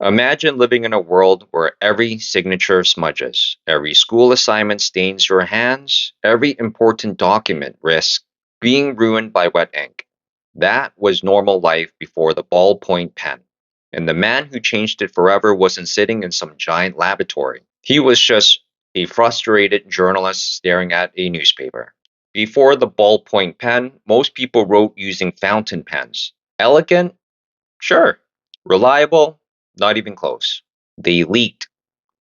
Imagine living in a world where every signature smudges, every school assignment stains your hands, every important document risks being ruined by wet ink. That was normal life before the ballpoint pen. And the man who changed it forever wasn't sitting in some giant laboratory. He was just a frustrated journalist staring at a newspaper. Before the ballpoint pen, most people wrote using fountain pens. Elegant? Sure. Reliable? Not even close. They leaked,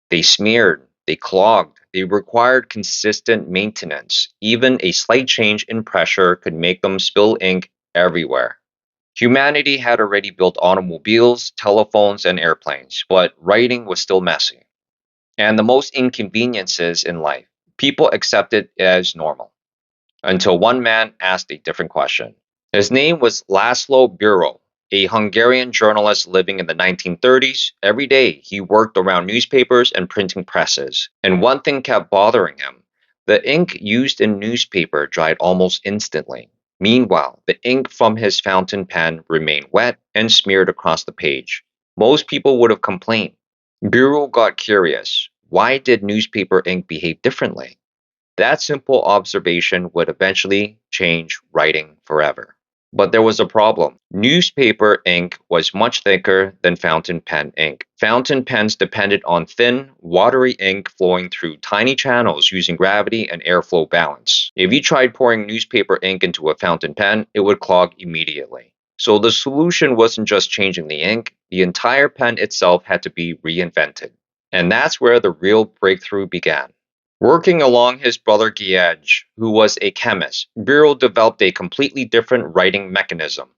they smeared, they clogged, they required consistent maintenance. Even a slight change in pressure could make them spill ink everywhere. Humanity had already built automobiles, telephones, and airplanes, but writing was still messy. And the most inconveniences in life, people accepted as normal until one man asked a different question. His name was Laszlo Biro, a Hungarian journalist living in the 1930s. Every day he worked around newspapers and printing presses, and one thing kept bothering him. The ink used in newspaper dried almost instantly. Meanwhile, the ink from his fountain pen remained wet and smeared across the page. Most people would have complained. Biro got curious. Why did newspaper ink behave differently? That simple observation would eventually change writing forever. But there was a problem. Newspaper ink was much thicker than fountain pen ink. Fountain pens depended on thin, watery ink flowing through tiny channels using gravity and airflow balance. If you tried pouring newspaper ink into a fountain pen, it would clog immediately. So the solution wasn't just changing the ink, the entire pen itself had to be reinvented. And that's where the real breakthrough began. Working along his brother Giage, who was a chemist, Birol developed a completely different writing mechanism.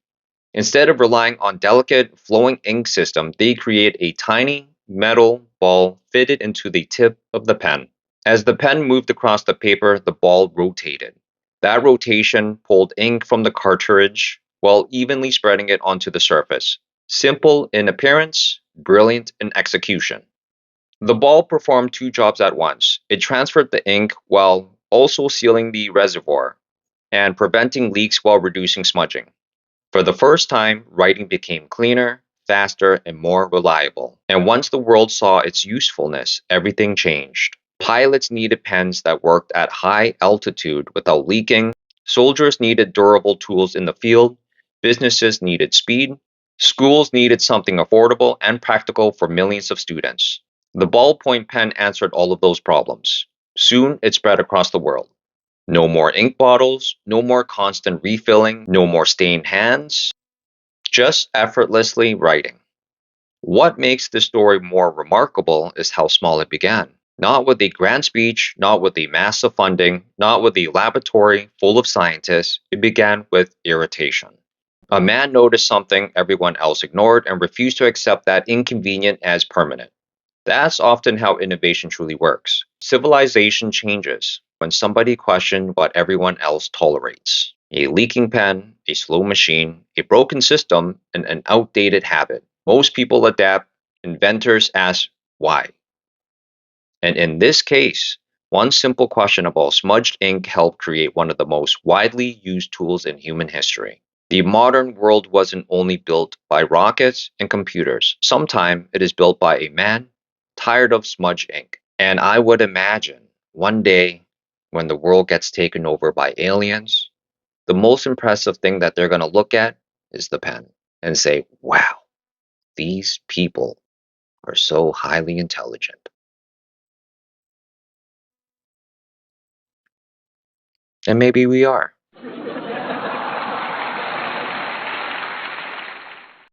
Instead of relying on delicate, flowing ink system, they create a tiny metal ball fitted into the tip of the pen. As the pen moved across the paper, the ball rotated. That rotation pulled ink from the cartridge while evenly spreading it onto the surface. Simple in appearance, brilliant in execution. The ball performed two jobs at once. It transferred the ink while also sealing the reservoir and preventing leaks while reducing smudging. For the first time, writing became cleaner, faster, and more reliable. And once the world saw its usefulness, everything changed. Pilots needed pens that worked at high altitude without leaking. Soldiers needed durable tools in the field. Businesses needed speed. Schools needed something affordable and practical for millions of students. The ballpoint pen answered all of those problems. Soon it spread across the world. No more ink bottles, no more constant refilling, no more stained hands, just effortlessly writing. What makes this story more remarkable is how small it began. Not with a grand speech, not with a massive funding, not with a laboratory full of scientists. It began with irritation. A man noticed something everyone else ignored and refused to accept that inconvenient as permanent. That's often how innovation truly works. Civilization changes when somebody questions what everyone else tolerates. A leaking pen, a slow machine, a broken system, and an outdated habit. Most people adapt, inventors ask why. And in this case, one simple question about smudged ink helped create one of the most widely used tools in human history. The modern world wasn't only built by rockets and computers. Sometimes it is built by a man tired of smudge ink. And I would imagine one day when the world gets taken over by aliens, the most impressive thing that they're going to look at is the pen and say, wow, these people are so highly intelligent. And maybe we are.